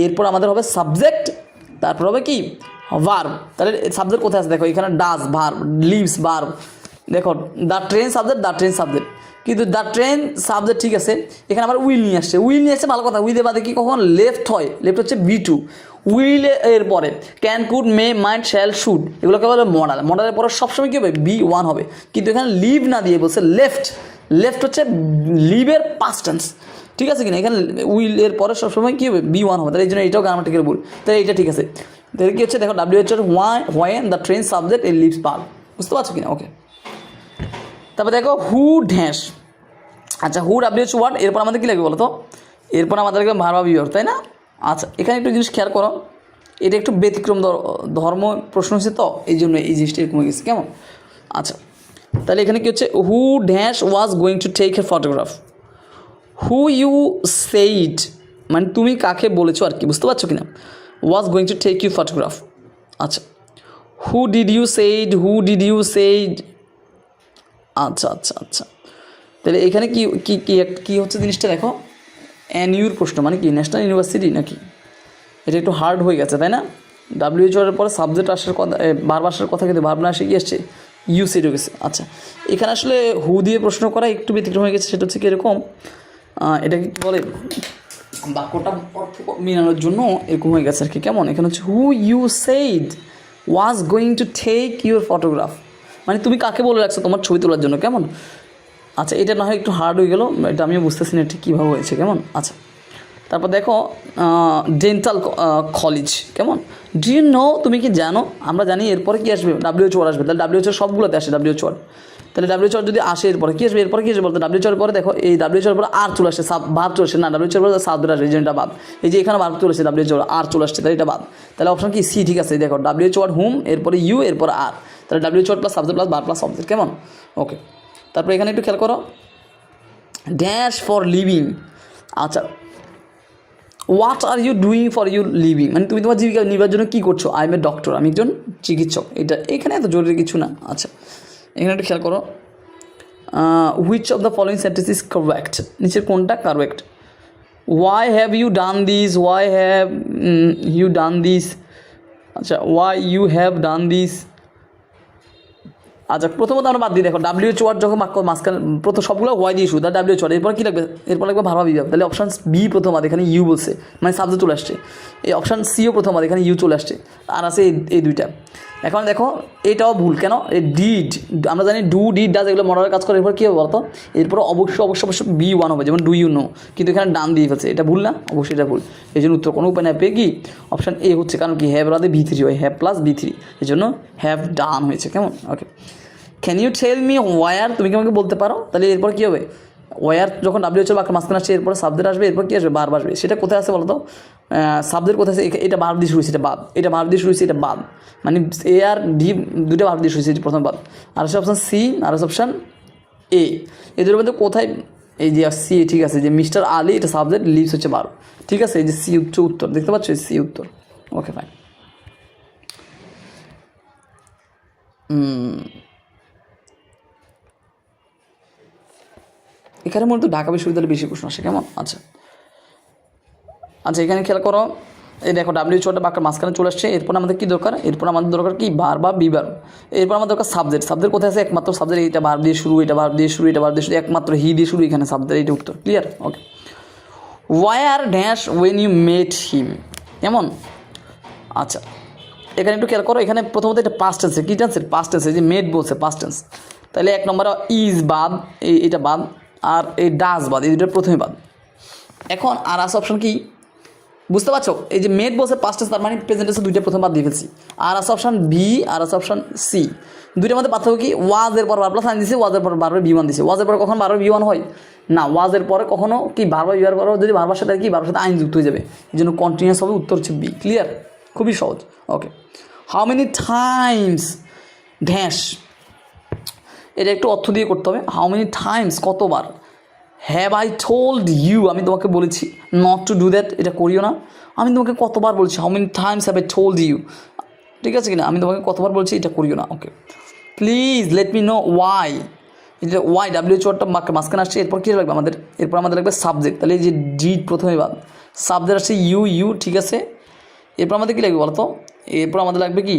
এরপর আমাদের হবে সাবজেক্ট, তারপর হবে কি ভার্ব। তাহলে সাবজেক্ট কোথায় আছে দেখো, এখানে ডাজ ভার্ব, লিভস ভার্ব, দেখো দ্য ট্রেন সাবজেক্ট, কিন্তু দ্য ট্রেন সাবজেক্ট ঠিক আছে, এখানে আবার উইল নিয়ে আসছে, ভালো কথা, উইলের বাদে কি কখন লেফট হয়, লেফট হচ্ছে B2, উইল এর পরে can, could, may, might, shall, should, এগুলোকে বলে মডালের পরে সবসময় কী হবে B1 হবে, কিন্তু এখানে লিভ না দিয়ে বলছে লেফট হচ্ছে লিভের পাস্ট টেন্স, ঠিক আছে কিনা, এখানে উইল এর পরে সবসময় কী হবে B1 হবে, তাহলে এই জন্য এটাও গ্রামাটিক্যাল ভুল, তাহলে এটা ঠিক আছে। তাহলে কী হচ্ছে দেখো, WH এর হোয়েন দ্য ট্রেন সাবজেক্ট এ লিভস পার্ট, বুঝতে পারছো কিনা, ওকে। তারপর দেখো হু ড্যাশ, আচ্ছা হু WH ওয়ার্ড, এরপর আমাদের কী লাগবে বলো তো, এরপর আমাদের লাগবে ভার্ব বিভাগ, তাই না। আচ্ছা, এখানে একটু জিনিস খেয়াল করো, এটা একটু ব্যতিক্রম ধর্ম প্রশ্ন হচ্ছে তো এই জন্য এই জিনিসটা এরকম হয়ে গেছে। কেমন, আচ্ছা, তাহলে এখানে কী হচ্ছে, who dash was going to take a photograph, who you said মানে তুমি কাকে বলেছো আর কি, বুঝতে পারছো কিনা, was going to take you photograph. আচ্ছা, হু ডিড ইউ সেইড, আচ্ছা, তাহলে এখানে কি কি কি কী হচ্ছে জিনিসটা দেখো, NUর প্রশ্ন মানে কি, ন্যাশনাল ইউনিভার্সিটি নাকি, এটা একটু হার্ড হয়ে গেছে, তাই না। WH এর পরে সাবজেক্ট আসার কথা, ভার্ব আসার কথা, কিন্তু ভার্ব না এসে কি আসছে, ইউ সেট হয়ে গেছে। আচ্ছা, এখানে আসলে হু দিয়ে প্রশ্ন করা একটু ব্যতিক্রম হয়ে গেছে, সেটা হচ্ছে কি এরকম, এটা কি বলে বাক্যটা অর্থ মেলানোর জন্য এরকম হয়ে গেছে আর কি। কেমন, এখানে হচ্ছে who you said was going to take your photograph, মানে তুমি কাকে বলে রাখছো তোমার ছবি তোলার জন্য। কেমন, আচ্ছা, এটা না হয় একটু হার্ড হয়ে গেলো, এটা আমিও বুঝতেছি না ঠিক কীভাবে হয়েছে। কেমন, আচ্ছা, তারপর দেখো ডেন্টাল কলেজ। কেমন, ডু ইউ নো, তুমি কি জানো, আমরা জানি এরপরে কী আসবে, WH ওয়ার্ড আসবে, তাহলে WH সবগুলোতে আসে WH ওয়ার্ড, তাহলে WH ওয়ার্ড যদি আসে এরপরে কী আসবে, এরপরে কী আসবে বলতে, WH ওয়ার্ড পরে দেখো এই WH ওয়ার্ড পরে আর চলে আসছে, ভার্ব চলে আসছে না, WH ওয়ার্ড পরে সাবজেক্ট আসবে, এই জন্য এটা বাদ, এই যে এখানে ভার্ব চলে আসছে, WH ওয়ার্ড আর চলে আসছে, তাহলে এটা বাদ, তাহলে অপশন কি সি ঠিক আছে। দেখো WH ওয়ার্ড হুম, এরপরে ইউ, এরপরে আর, তাহলে WH word plus subject plus verb plus subject. কেমন, ওকে। তারপরে এখানে একটু খেয়াল করো, ড্যাশ ফর লিভিং, আচ্ছা, what are you doing for you living, মানে তুমি তোমার জীবিকা নির্বাহের জন্য কী করছো, আই এম এ ডক্টর, আমি একজন চিকিৎসক, এটা এখানে এত জরুরি কিছু না। আচ্ছা, এখানে একটু খেয়াল করো, which of the following sentence is correct, নিচের কোনটা correct, why have you done this, আচ্ছা, why you have done this. আচ্ছা, প্রথমত আমরা বাদ দিই, দেখো WH ওয়ার্ড যখন মাঝখানে প্রথম সবগুলো ওয়াই দিয়ে শুরু, তার WH ওয়ার্ড, এরপর কী লাগবে, এরপর লাগবে ভার্ব বিভাগ, তাহলে অপশান বি প্রথম আদ, এখানে ইউ বলছে, মানে সাবজেক্ট চলে আসছে, এই অপশান সিও প্রথম আদ, এখানে ইউ চলে আসছে, আর আছে এই দুইটা। এখন দেখো এটাও ভুল কেন, এই ডিড, আমরা জানি ডু ডিড ডাজ এগুলো মডালের কাজ করে, এরপর কী হবে বলতো, এরপর অবশ্যই B1 হবে, যেমন ডু ইউ নো, কিন্তু এখানে ডান দিয়ে ফেলছে, এটা ভুল না, অবশ্যই এটা ভুল, এই জন্য উত্তর কোনো উপায় না পেয়ে কি অপশান এ হচ্ছে, কারণ কি হ্যাভ রাদে B3 হয়, হ্যাভ প্লাস B3, এই জন্য হ্যাভ ডান হয়েছে। কেমন, okay. Can you tell me where, তুমি কি আমাকে বলতে পারো, তাহলে এরপর কী হবে, ওয়ার যখন WH বাক্যের মাঝখানে আসছে, এরপর সাবজেক্ট আসবে, এরপর কী আসবে, ভার্ব আসবে, সেটা কোথায় আছে বলো তো, সাবজেক্ট কোথায় আছে, এটা ভার্ব দিয়ে শুরু হয়েছে, এটা বাদ, এটা ভার্ব দিয়ে শুরু হয়েছে, এটা বাদ, মানে এ আর ডি দুটো ভার্ব দিয়ে শুরু হয়েছে, প্রথম বাদ, আর আছে অপশান সি, আর আছে অপশান এ, এদের মধ্যে কোথায়, এই যে সি ঠিক আছে, যে মিস্টার আলী এটা সাবজেক্ট, লিভস হচ্ছে ভার্ব, ঠিক আছে, এই যে সি উত্তর দেখতে পাচ্ছ, সি উত্তর, ওকে ফাইন। এখানে মূলত ঢাকা বিশ্ববিদ্যালয়ে বেশি প্রশ্ন আসে। কেমন, আচ্ছা, এখানে খেয়াল করো, এই দেখো WH ওয়ার্ডটা বাক্যের মাঝখানে চলে আসছে, এরপর আমাদের কী দরকার, এরপর আমাদের দরকার কি ভার্ব বা বিভাগ, এরপর আমাদের দরকার সাবজেক্ট কোথায় আছে, একমাত্র সাবজেক্ট, এটা ভার্ব দিয়ে শুরু, এটা ভার্ব দিয়ে শুরু, একমাত্র হি দিয়ে শুরু, এখানে সাবজেক্ট, এটা উত্তর, clear, okay. Where dash when you met him, কেমন? আচ্ছা এখানে একটু খেয়াল করো, এখানে প্রথমত এটা পাস্ট টেন্সে, কী টেন্সের? পাস্ট টেন্সে, যে মেট বলছে পাস্ট টেন্স, তাহলে এক নম্বরে ইজ বাদ, এটা বাদ, আর এই ডাস বাদ, এই দুটোর প্রথমে বাদ। এখন আর আছে অপশন কি বুঝতে পারছো? এই যে মেট বলছে পাস্ট টেন্স, তার মানে প্রেজেন্ট টেন্সে দুইটা প্রথম বাদ দিয়ে ফেলছি। আর আছে অপশন বি, আর আছে অপশন সি। দুইটার মধ্যে পার্থক্য কি? ওয়াজের পর বার প্লাস আইন দিছে, ওয়াজের পর বারবার বি ওয়ান দিছে। ওয়াজের পরে কখন বারবার বি ওয়ান হয় না, ওয়াজের পরে কখনো কি বারবার বিবার পরে যদি বারবার সাথে কি বারবার সাথে আইন যুক্ত হয়ে যাবে, এই জন্য কন্টিনিউয়াস হবে। উত্তর হচ্ছে বি। ক্লিয়ার? খুবই সহজ। ওকে, হাউ মেনি টাইমস ড্যাশ, এটা একটু অর্থ দিয়ে করতে হবে। হাউ মেনি টাইমস, কতবার। হ্যাভ আই টোল্ড ইউ, আমি তোমাকে বলেছি নট টু ডু দ্যাট, এটা করিও না। আমি তোমাকে কতবার বলছি, how many times have I told you, ঠিক আছে কিনা? আমি তোমাকে কতবার বলছি এটা করিও না। Okay, please let me know why, এটা ওয়াই ডাব্লিউএইচ ওয়ার্ডটা মাঝখানে আসছে, এরপর কী লাগবে আমাদের? এরপর আমাদের লাগবে সাবজেক্ট, তাহলে এই যে ডি প্রথমে বাদ, সাবজেক্ট আসছে ইউ, ঠিক আছে। এরপর আমাদের কী লাগবে বলো তো? এরপর আমাদের লাগবে কি?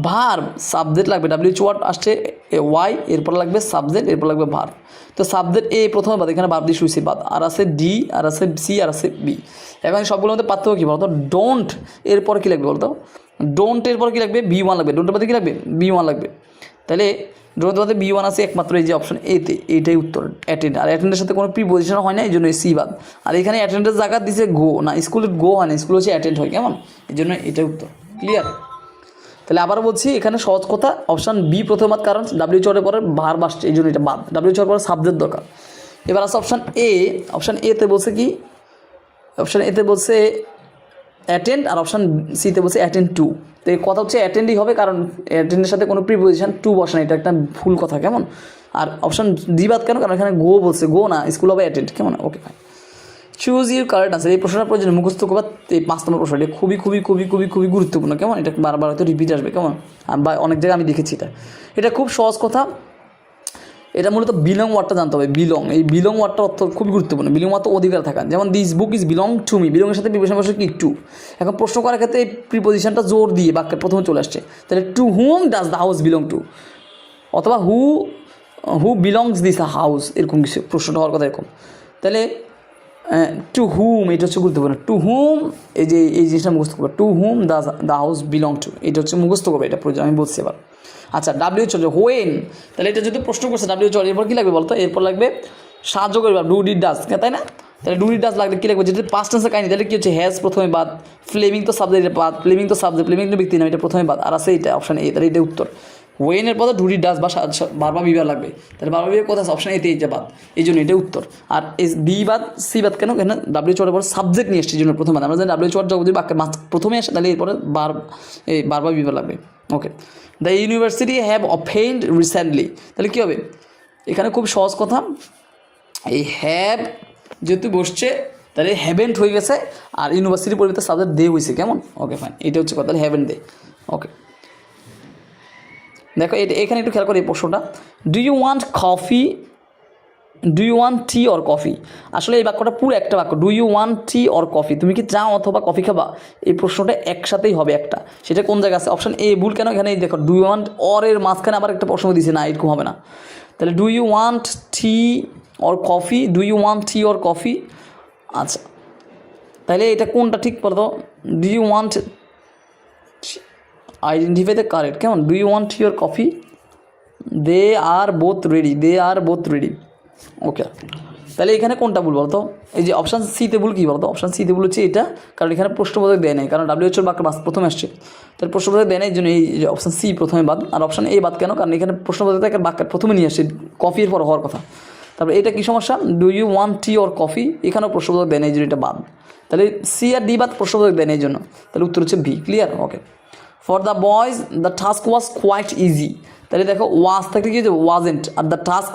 ভার্ব, সাবজেক্ট লাগবে, ডাব্লিউএইচ ওয়ার্ড আসছে ওয়াই, এরপর লাগবে সাবজেক্ট, এরপর লাগবে ভার্ব। তো সাবজেক্ট এ প্রথমে বাদ, এখানে ভার্ব দিয়ে শুয়েছে বাদ, আর আছে ডি, আর আছে সি, আর আছে বি। এখন সবগুলোর মধ্যে পার্থক্য কী বলতো? ডোন্ট এরপর কী লাগবে বলতো? ডোন্ট এরপর কী লাগবে? বি ওয়ান লাগবে। ডোন্টের মধ্যে কী লাগবে? বি ওয়ান লাগবে। তাহলে ডোন্টের মধ্যে বি ওয়ান আছে একমাত্র এই যে অপশন এতে, এইটাই উত্তর। অ্যাটেন্ড, আর অ্যাটেন্ডের সাথে কোনো প্রিপোজিশন হয় না, এই জন্য সি বাদ। আর এখানে অ্যাটেন্ডের জায়গা দিছে গো, না স্কুলে গো হয় না, স্কুল হচ্ছে অ্যাটেন্ড হয়, কেমন? এই জন্য এটাই উত্তর। ক্লিয়ার? তাহলে আবার বলছি, এখানে সহজ কথা, অপশান বি প্রথম বাদ, কারণ ডাব্লিউএইচ ওয়ার্ডের পরে ভার্ব আসছে, এই জন্য এটা বাদ। ডাব্লিউএইচ ওয়ার্ডের পরে সাবজেক্ট দরকার। এবার আছে অপশান এ। অপশান এতে বলছে কি? অপশান এতে বলছে অ্যাটেন্ড, আর অপশান সিতে বলছে অ্যাটেন্ড টু। তো এই কথা হচ্ছে অ্যাটেন্ডই হবে, কারণ অ্যাটেন্ডের সাথে কোনো প্রিপোজিশন টু বসে না, এটা একটা ভুল কথা, কেমন? আর অপশান ডি বাদ কেন? কারণ এখানে গো বলছে, গো না, স্কুল হবে অ্যাটেন্ড, কেমন? Okay fine. Choose your correct answer, এই প্রশ্নটা প্রয়োজন মুখস্থ করবা। এই 5 নম্বর প্রশ্ন, এটা খুবই খুবই খুবই খুবই খুবই গুরুত্বপূর্ণ, কেমন? এটা বারবার হয়তো রিপিট আসবে, কেমন? বা অনেক জায়গায় আমি দেখেছি এটা খুব সহজ কথা। এটা মূলত বিলং ওয়ার্ডটা জানতে হবে। বিলং, এই বিলং ওয়ার্ডটা অর্থ খুবই গুরুত্বপূর্ণ। বিলং ওয়ার্ড অধিকার থাকা, যেমন this book is belong to me, বিলংয়ের সাথে প্রিপোজিশন বসে কি? টু। এখন প্রশ্ন করার ক্ষেত্রে এই প্রিপোজিশনটা জোর দিয়ে বাক্যের প্রথমে চলে আসছে, তাহলে to whom does the house belong to, অথবা হু বিলংস দিস হাউস, এরকম কিছু প্রশ্নটা হওয়ার কথা এরকম। তাহলে টু হুম, এটা হচ্ছে গুরুত্বপূর্ণ। টু হুম, এই যে এই জিনিসটা মুখস্থ করবে, to whom the house belong to, এটা হচ্ছে মুখস্থ করবে, এটা প্রয়োজন, আমি বলছি এবার। আচ্ছা, ডাব্লিউএইচ ওয়ার্ড হোয়েন, তাহলে এটা যদি প্রশ্ন করছে ডাব্লিউএইচ ওয়ার্ড, এরপর কী লাগবে বলতো? এরপর লাগবে সাহায্য করবে, ডু ডিড ডাজ, তাই না? তাহলে ডু ডিড ডাজ লাগবে, কী লাগবে? যেটা পাস্ট টেন্সের কাহিনী, তাহলে কী হচ্ছে? হ্যাজ প্রথমে বাদ, ফ্লেমিং তো সাবজেক্ট বাদ, ফ্লেমিং তো সাবজেক্ট, ফ্লেমিং তো ব্যক্তি নাম, এটা প্রথমে বাদ, আর আছে এটা অপশন এ, তাহলে এটা উত্তর। ওয়েনের পদে ডু ডিড ডাজ বা বারবার বিবার লাগবে, তাহলে বারবার বিবার কোথায়? অপশন এতে, এইটা বাদ, এই জন্য এটা উত্তর। আর বি বাদ, সি বাদ কেন? কেন ডাব্লিউএইচ ওয়ার্ডের পর সাবজেক্ট নিয়ে এসছে, এই জন্য প্রথম বাদ। আমরা জানি ডাব্লিউএইচ ওয়ার্ড যদি বাক্যের প্রথমে আসে, তাহলে এরপরে বারবার বিবার লাগবে। Okay, the university have opened recently, তাহলে কী হবে? এখানে খুব সহজ কথা, এই হ্যাভ যেহেতু বসছে, তাহলে হ্যাভেন্ট হয়ে গেছে, আর ইউনিভার্সিটির পরিবর্তে সাবজেক্ট দে হয়েছে, কেমন? ওকে ফাইন, এটা হচ্ছে কথা, তাহলে হ্যাভেন্ট দে। ওকে, দেখো এটা এখানে একটু খেয়াল করে এই প্রশ্নটা, do you want coffee, do you want tea or coffee. আসলে এই বাক্যটা পুরো একটা বাক্য, do you want tea or coffee, তুমি কি চা অথবা কফি খাবা? এই প্রশ্নটা একসাথেই হবে একটা, সেটা কোন জায়গায় আছে? অপশন এ ভুল কেন? এখানে দেখো ডু ইউ ওয়ান্ট অর এর মাঝখানে আবার একটা প্রশ্ন দিয়েছে, না এরকম হবে না। তাহলে do you want tea or coffee, do you want tea or coffee. আচ্ছা, তাহলে এটা কোনটা ঠিক বলতো? Do you want, identify the correct, কেমন? Do you want your coffee, they are both ready, they are both ready. Okay, তাহলে এখানে কোনটা ভুল বলতো? এই যে অপশান সিতে ভুল, কী বলতো? অপশান সিতে ভুল হচ্ছে এটা, কারণ এখানে প্রশ্নবোধক দেয় নাই, কারণ ডাব্লিউএইচওর বাক্য প্রথমে আসছে, তাহলে প্রশ্নবোধক দেয় নাই, এই জন্য এই যে অপশান সি প্রথমে বাদ। আর অপশান এ বাদ কেন? কারণ এখানে প্রশ্নবোধক বাক্যের প্রথমে নিয়ে আসছে, কফির পর হওয়ার কথা। তারপরে এটা কী সমস্যা? Do you want tea or coffee, এখানেও প্রশ্নবোধক দেয় নাই, এই জন্য এটা বাদ। তাহলে সি আর ডি বাদ, প্রশ্নবোধক দেয় নাই, এই জন্য তাহলে উত্তর হচ্ছে B. Clear? Okay, for the boys the task was quite easy, তাহলে দেখো ওয়াজ থাকলে কি হয়েছে? ওয়াজেন্ট, আর দ্য টাস্ক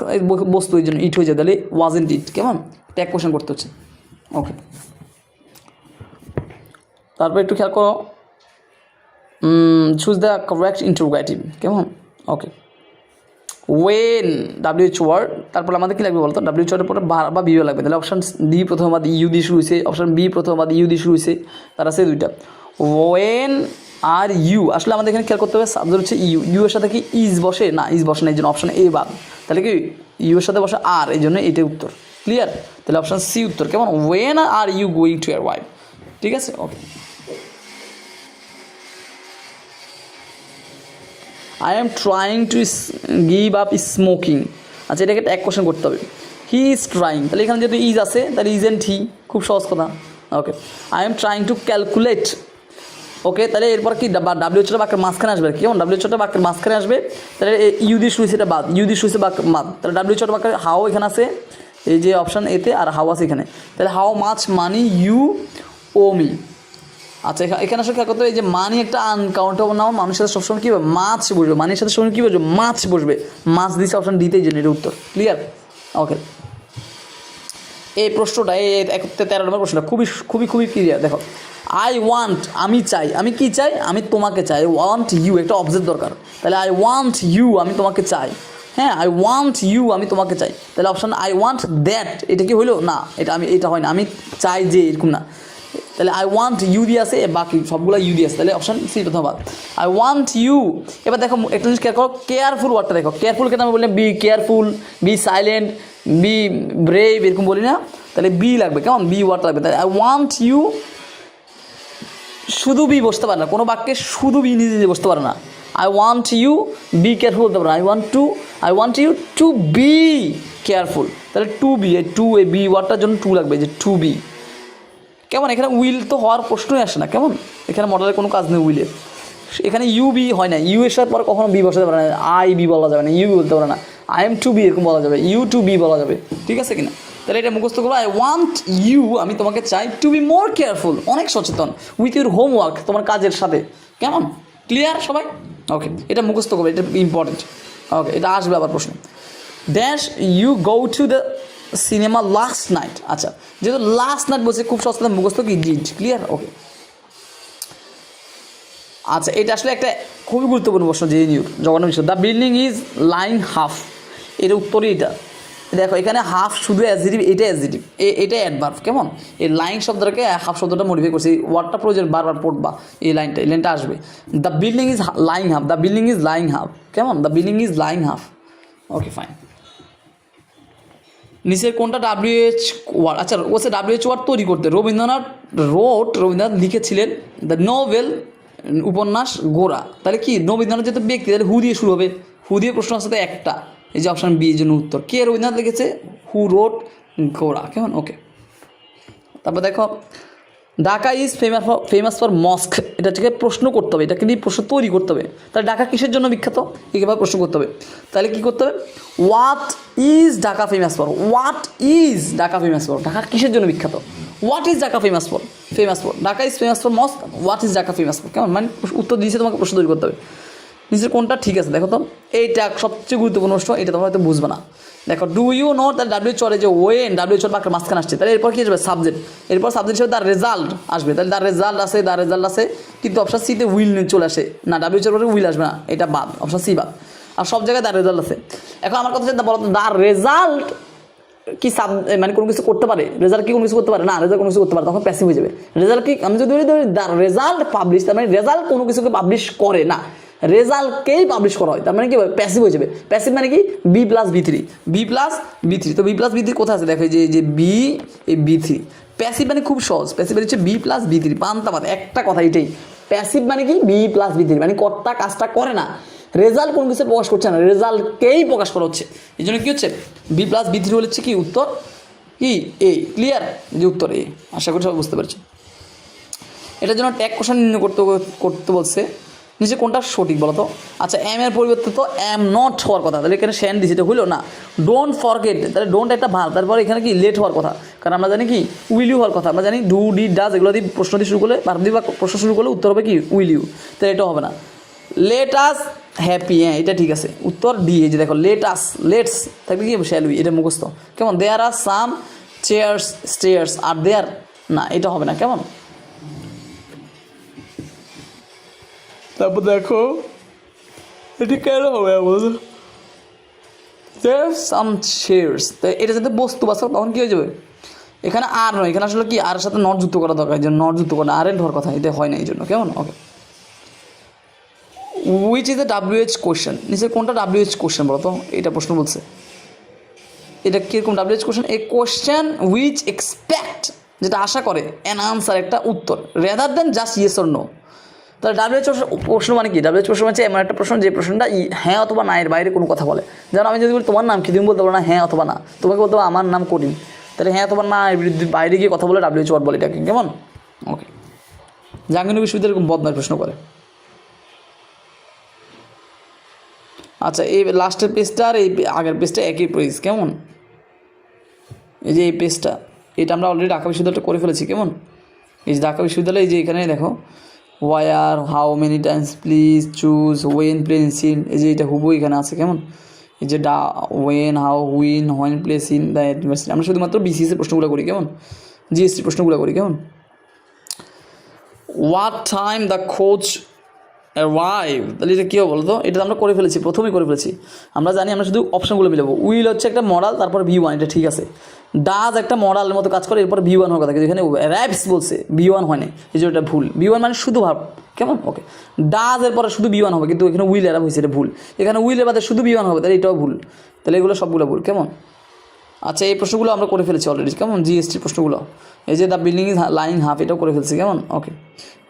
বস্তু, এই জন্য ইট হয়ে যায়, তাহলে ওয়াজেন্ট ইট, কেমন? ট্যাগ কোয়েশ্চেন করতে হচ্ছে। ওকে, তারপর একটু খেয়াল করো, চুজ দ্য কারেক্ট ইন্টারোগেটিভ, কেমন? ওকে, ওয়েন ডাব্লিউএইচ ওয়ার্ড, তারপর আমাদের কী লাগবে বলতো? ডাব্লিউএইচ ওয়ার্ডের পরে বা বিও লাগবে, তাহলে অপশান ডি প্রথম বাদ ইউ দিয়ে শুরু হয়েছে, অপশান বি প্রথম বাদ ইউ দিয়ে শুরু হয়েছে, তার আছে দুইটা। ওয়েন আর ইউ, আসলে আমাদের এখানে খেয়াল করতে হবে, সাবজেক্ট হচ্ছে ইউ, ইউ এর সাথে কি ইজ বসে? না, ইজ বসে না, এই জন্য অপশান এ বাদ। তাহলে কি ইউ এর সাথে বসে আর, এই জন্য এটাই উত্তর। ক্লিয়ার? তাহলে অপশান সি উত্তর, কেমন? When are you going to your wife, ঠিক আছে? Okay. I am trying to give up smoking. আচ্ছা, এটাকে এক কোশ্চেন করতে হবে। হি ইজ ট্রাইং, তাহলে এখানে যেহেতু ইজ আছে তাহলে ইজেন্ট হি, খুব সহজ কথা। Okay, I am trying to calculate. Okay, তাহলে এরপর কি ডাব্লিউএইচটা বাক্যের মাঝখানে আসবে, কেমন? ডাব্লিউএইচটা বাক্যের মাঝখানে আসবে, তাহলে ইউ দিয়ে শুরু সেটা বাদ, ইউ দিয়ে শুরু বাক্য মাদ, তাহলে ডাব্লিউএইচটা বাক্যের হাও এখানে আছে এই যে অপশান এতে, আর হাও আছে এখানে, তাহলে how much money you owe me. আচ্ছা, এখানে আসলে খেয়াল করতে হবে, এই যে মানি একটা আনকাউন্টেবল নাউন, মানুষের সাথে সবসময় কী হবে? মাছ বসবে, মানির সাথে সবসময় কী বসবে? মাছ বসবে, মাছ দিচ্ছে অপশান ডিতেই জন্য, এটা উত্তর। ক্লিয়ার? ওকে, এই প্রশ্নটা এই 13 নম্বর প্রশ্নটা খুবই খুবই খুবই ক্লিয়ার। দেখো, আই ওয়ান্ট, আমি চাই, আমি কি চাই? আমি তোমাকে চাই। আই ওয়ান্ট ইউ, একটা অবজেক্ট দরকার, তাহলে আই ওয়ান্ট ইউ, আমি তোমাকে চাই। হ্যাঁ, আই ওয়ান্ট ইউ, আমি তোমাকে চাই, তাহলে অপশান আই ওয়ান্ট দ্যাট, এটা কি হইলো? না, এটা এটা হয় না, আমি চাই যে, এরকম না। তাহলে আই ওয়ান্ট ইউ দিয়ে আছে, বাকি সবগুলো ইউ দিয়ে আছে, তাহলে অপশান সি প্রথম বাদ। I want you. এবার দেখো একটা জিনিস কেয়ার করো, কেয়ারফুল ওয়ার্ডটা দেখো, কেয়ারফুল কেন আমি বললাম? Be careful, be silent, be brave, এরকম বলি না? তাহলে বি লাগবে, কেমন? বি ওয়ার্ড লাগবে। তাহলে আই ওয়ান্ট ইউ, শুধু বি বসতে পারে না কোনো বাক্যে, শুধু বি নিজে নিজে বসতে পারে না। I want you be careful বলতে পারে না। I want you to be careful, তাহলে টু বি, এই বি ওয়ার্ডটার জন্য টু লাগবে, যে টু বি। কেমন? এখানে উইল তো হওয়ার প্রশ্নই আসে না, কেমন? এখানে মডেলের কোনো কাজ নেই উইলের, এখানে ইউ বি হয় না, ইউ এর সাথে পরে কখনো বি বসাতে পারে না, আই বি বলা যাবে না, ইউ বলতে পারে না, আই এম টু বি এরকম বলা যাবে, ইউ টু বি বলা যাবে, ঠিক আছে কিনা? তাহলে এটা মুখস্থ করবো, আই ওয়ান্ট ইউ, আমি তোমাকে চাই, টু বি মোর কেয়ারফুল, অনেক সচেতন, উইথ ইউর হোমওয়ার্ক, তোমার কাজের সাথে, কেমন? ক্লিয়ার সবাই? ওকে, এটা মুখস্থ করবে, এটা ইম্পর্টেন্ট। ওকে, এটা আসবে আবার প্রশ্ন। Dash you go to the cinema last night. আচ্ছা, যেহেতু লাস্ট নাইট বলছে, খুব সস্তা মুখস্থ কি? ডিড। ক্লিয়ার? ওকে, আচ্ছা, এটা আসলে একটা খুবই গুরুত্বপূর্ণ প্রশ্ন, যে নিউ জগন্নাথ বিশ্ব, the building is lying half, এর উত্তরই এটা। দেখো, এখানে হাফ শুধু অ্যাডজেক্টিভ, এটা অ্যাডজেক্টিভ, এটা অ্যাডভার্ব, কেমন? এই লাইন শব্দটাকে হাফ শব্দটা মডিফাই করছে, এই ওয়ার্ডটা প্রয়োজন বারবার পড়বা, এই লাইনটা আসবে। The building is lying half, the building is lying half, কেমন? The building is lying half. Okay, fine. নিচের কোনটা WH ওয়ার্ড? আচ্ছা, ওসে WH ওয়ার্ড তৈরি করতে রবীন্দ্রনাথ লিখেছিলেন দ্য নোভেল, উপন্যাস গোরা। তাহলে কি রবীন্দ্রনাথ যেহেতু ব্যক্তি, তাহলে হু দিয়ে শুরু হবে, হু দিয়ে প্রশ্ন আসতে একটা, এই যে অপশান বি, জন্য উত্তর। কে রবীন্দ্রনাথ লিখেছে? হু রোট গোরা, কেমন? ওকে, তারপর দেখো, ঢাকা ইজ ফেমাস ফর মস্ক, এটা থেকে প্রশ্ন করতে হবে, এটাকে নিয়ে প্রশ্ন তৈরি করতে হবে। তাহলে ঢাকা কিসের জন্য বিখ্যাত? এভাবে প্রশ্ন করতে হবে। তাহলে কী করতে হবে? What is Dhaka famous for, what is Dhaka famous for, Dhaka কিসের জন্য বিখ্যাত? What is Dhaka famous for, Dhaka is famous for mosque, what is Dhaka famous for, কেমন? মানে উত্তর দিয়েছে, তোমাকে প্রশ্ন তৈরি করতে হবে। নিচের কোনটা ঠিক আছে দেখো তো, এইটা সবচেয়ে গুরুত্বপূর্ণ প্রশ্ন, এটা তোমরা হয়তো বুঝবে না। দেখো, ডু ইউ নো, তাহলে WH ওয়ার্ডে যে ওয়েন, WH ওয়ার্ড বাক্যের মাঝখানে আসছে, তাহলে এরপর কী আসবে? সাবজেক্ট, এরপর সাবজেক্ট হিসেবে দ্য রেজাল্ট আসবে, তাহলে দ্য রেজাল্ট আছে, কিন্তু অপশান সিতে উইল চলে আসে না, WH ওয়ার্ডে উইল আসবে না, এটা বাদ, অপশান সি বাদ। আর সব জায়গায় দ্য রেজাল্ট আছে। এখন আমার কথা হচ্ছে, বলো দ্য রেজাল্ট কি মানে কোনো কিছু করতে পারে? রেজাল্ট কি কোনো কিছু করতে পারে? না, রেজাল্ট কোনো কিছু করতে পারে, তখন প্যাসিভ হয়ে যাবে। রেজাল্ট কি, আমি যদি ধরি দ্য রেজাল্ট পাবলিশ, তার মানে রেজাল্ট কোনো কিছুকে পাবলিশ করে না, রেজাল্টকেই পাবলিশ করা হয়, তার মানে কি প্যাসিভ হয়ে যাবে। প্যাসিভ মানে কি? বি প্লাস বি থ্রি, তো বি প্লাস বি থ্রি কোথায় আছে? দেখো, যে বি, এই B3। প্যাসিভ মানে খুব সহজ, প্যাসিভ মানে হচ্ছে বি প্লাস বি থ্রি, পান্তাপাত একটা কথা এটাই। প্যাসিভ মানে কি? বি প্লাস বি থ্রি, মানে কর্তা কাজটা করে না, রেজাল্ট কোনো কিছু প্রকাশ করছে না, রেজাল্টকেই প্রকাশ করা হচ্ছে। এই জন্য কী হচ্ছে? বি প্লাস বি থ্রি হচ্ছে কি উত্তর? কি এ। ক্লিয়ার? যে উত্তর এ। আশা করি সবাই বুঝতে পারছি। এটার জন্য ট্যাগ কোশ্চেন নির্ণয় করতে বলছে। নিচে কোনটা সঠিক বলো তো? আচ্ছা, এম এর পরিবর্তে তো এম নট হওয়ার কথা, তাহলে এখানে শ্যান দিছে, এটা হইলো না। ডোন্ট ফরগেট, তাহলে ডোন্ট একটা ভাব, তারপরে এখানে কি লেট হওয়ার কথা, কারণ আমরা জানি কি উইল ইউ হওয়ার কথা, আমরা জানি ডু ডি ডাজ এগুলো দিয়ে প্রশ্ন দিয়ে শুরু করলে, ভার্ব দিয়ে বা প্রশ্ন শুরু করলে উত্তর হবে কি উইল ইউ, তাহলে এটা হবে না। লেট আস হ্যাপি, হ্যাঁ এটা ঠিক আছে, উত্তর ডি। এই যে দেখো, লেটস থাকবে কি শ্যাল উই, এটা মুখস্থ, কেমন? দেয়ার আর সাম স্টেয়ার্স আর দেয়ার, না এটা হবে না, কেমন? তারপর দেখো, এটি কেন হবে বলতো? সাম চেয়ার্স, তো এটা যাতে বস্তু বাস্তব, তখন কী হয়ে যাবে? এখানে আর নয়, এখানে আসলে কি আর সাথে নট যুক্ত করা দরকার, এই জন্য নট যুক্ত করা, আর এন্ড হওয়ার কথা, এটা হয় না, এই জন্য, কেমন? Okay, which is the WH question, নিচে কোনটা WH কোয়েশ্চেন বলো তো? এটা প্রশ্ন বলছে, এটা কীরকম WH question, a question which expect, যেটা আশা করে অ্যান আনসার, একটা উত্তর, rather than just yes or no. তাহলে WH প্রশ্ন মানে কি? WH প্রশ্ন মানে এমন একটা প্রশ্ন যে প্রশ্নটা হ্যাঁ অথবা না এর বাইরে কোনো কথা বলে। যেমন আমি যদি বলি তোমার নাম কি, তুমি বলতে পারো না হ্যাঁ অথবা না, তোমাকে বলতে পারো আমার নাম করিম, তাহলে হ্যাঁ অথবা না এর বাইরে গিয়ে কথা বলে WH ওয়ার্ড বলে এটাকে, কেমন? ওকে। জাহাঙ্গীরনগর বিশ্ববিদ্যালয় এরকম বদমাশ প্রশ্ন করে। আচ্ছা, এই লাস্টের পেজটা আর এই আগের পেজটা একই পেজ, কেমন? এই যে এই পেজটা, এটা আমরা অলরেডি ঢাকা বিশ্ববিদ্যালয়টা করে ফেলেছি, কেমন? এই যে ঢাকা বিশ্ববিদ্যালয়, এই যে এখানে দেখো where, how many times, please, choose, when, place, in, এই যে এটা হুবু এখানে আছে, কেমন? এই যে ওয়েন, হাউ, হুইন, when, place, in the university. আমরা শুধুমাত্র BCS এর প্রশ্নগুলো করি, কেমন? GST প্রশ্নগুলো করি, কেমন? What time the coach arrive, তাহলে এটা কী হবে বলতো? এটা আমরা করে ফেলেছি, প্রথমেই করে ফেলেছি। আমরা জানি আমরা শুধু অপশানগুলো মিলাবো। উইল হচ্ছে একটা মডাল, তারপর V1, এটা ঠিক আছে। ডাজ একটা মডালের মতো কাজ করে, এরপর V1 হওয়ার কথা, কিন্তু এখানে অ্যারাইভস বলছে, V1 হয় না, এই যে এটা ভুল। V1 মানে শুধু ভাব, কেমন? ওকে। ডাজ এর পরে শুধু V1 হবে, কিন্তু এখানে উইল অ্যারাইভ হয়েছে, এটা ভুল। এখানে উইলের বাদে শুধু V1 হবে, তাহলে এটাও ভুল। তাহলে এগুলো সবগুলো ভুল, কেমন? আচ্ছা, এই প্রশ্নগুলো আমরা করে ফেলেছি অলরেডি, কেমন? GST প্রশ্নগুলো। এই যে the building is lying half, এটাও করে ফেলছি, কেমন? ওকে।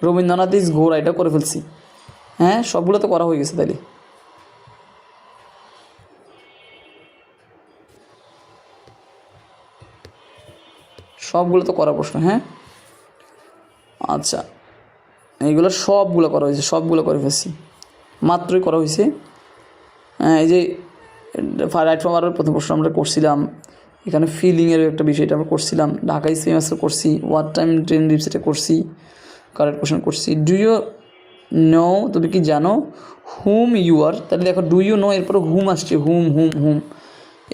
রবীন্দ্রনাথ ইজ ঘোড়া, এটাও করে ফেলছি। হ্যাঁ, সবগুলো তো করা হয়ে গেছে, তাইলে সবগুলো তো করা প্রশ্ন। হ্যাঁ, আচ্ছা, এইগুলো সবগুলো করা হয়েছে, সবগুলো করে ফেলছি, মাত্রই করা হয়েছে। হ্যাঁ, এই যে রাইট ফ্রম আওয়ার প্রথম প্রশ্ন আমরা করছিলাম, এখানে ফিলিংয়ের একটা বিষয়টা আমরা করছিলাম, ঢাকা ইজ ফেমাস করছি, হোয়াট টাইম ট্রেন লিভস এটা করছি, কারেক্ট কোশ্চেন করছি। ডু ইউ নো, তুমি কি জানো? হুম ইউ আর, তাহলে দেখো ডু ইউ নো এরপর হুম আসছে, হুম হুম হুম,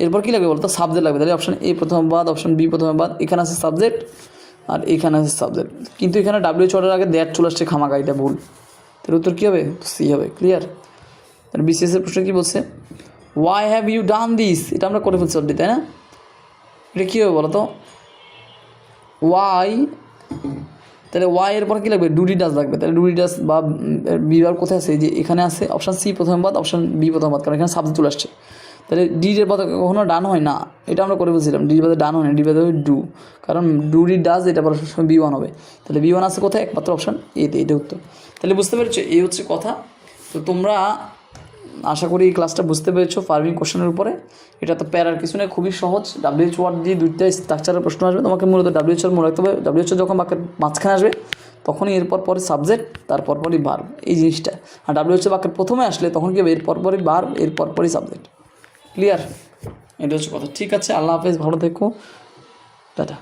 এরপর কী লাগবে বলতো? সাবজেক্ট লাগবে। তাহলে অপশান A প্রথমে বাদ, অপশান B প্রথমে বাদ, এখানে আছে সাবজেক্ট আর এখানে আছে সাবজেক্ট, কিন্তু এখানে WH ওয়ার্ডের আগে দ্যাট চলে আসছে খামাকা, এটা ভুল। তাহলে উত্তর কী হবে? C হবে। ক্লিয়ার? তাহলে BCS এর প্রশ্ন কী বলছে? Why have you done this, এটা আমরা করে ফেলছি অলরেডি, তাই না? এটা কী হবে বলো তো? ওয়াই, তাহলে ওয়াই এর পর কী লাগবে? ডুডি ডাস লাগবে। তাহলে ডুডি ডাস বা বিভার কোথায় আছে? যে এখানে আছে, অপশান C প্রথম বাদ, অপশান B প্রথম বাদ, কারণ এখানে সাবজেক্ট চলে আসছে। তাহলে ডির বাদে কখনো ডান হয় না, এটা আমরা করে বলছিলাম। ডির বাদে ডান হয় না, ডি বাদে হবে ডু, কারণ ডুডি ডাস এটা পরে B1 হবে। তাহলে B1 আছে কোথায়? একমাত্র অপশান এতে, এটা উত্তর। তাহলে বুঝতে পেরেছো, এই হচ্ছে কথা। তো তোমরা আশা করি এই ক্লাসটা বুঝতে পেরেছো ফার্মিং কোশ্চেনের উপরে। এটা তো প্যারার কিছু নেই, খুবই সহজ। WH ওয়ার্ড দিয়ে দুইটা স্ট্রাকচারের প্রশ্ন আসবে, তোমাকে মূলত WH ওয়ার্ড মনে রাখতে হবে। WH যখন বাক্যের মাঝখানে আসবে তখনই এরপর পরে সাবজেক্ট, তারপর পরই ভার্ব, এই জিনিসটা। আর WH বাক্যের প্রথমে আসলে তখন কি হবে? এরপর পরই ভার্ব, এরপর পরই সাবজেক্ট। ক্লিয়ার? এটা হচ্ছে কথা। ঠিক আছে, আল্লাহ হাফেজ, ভালো থেকো, টাটা।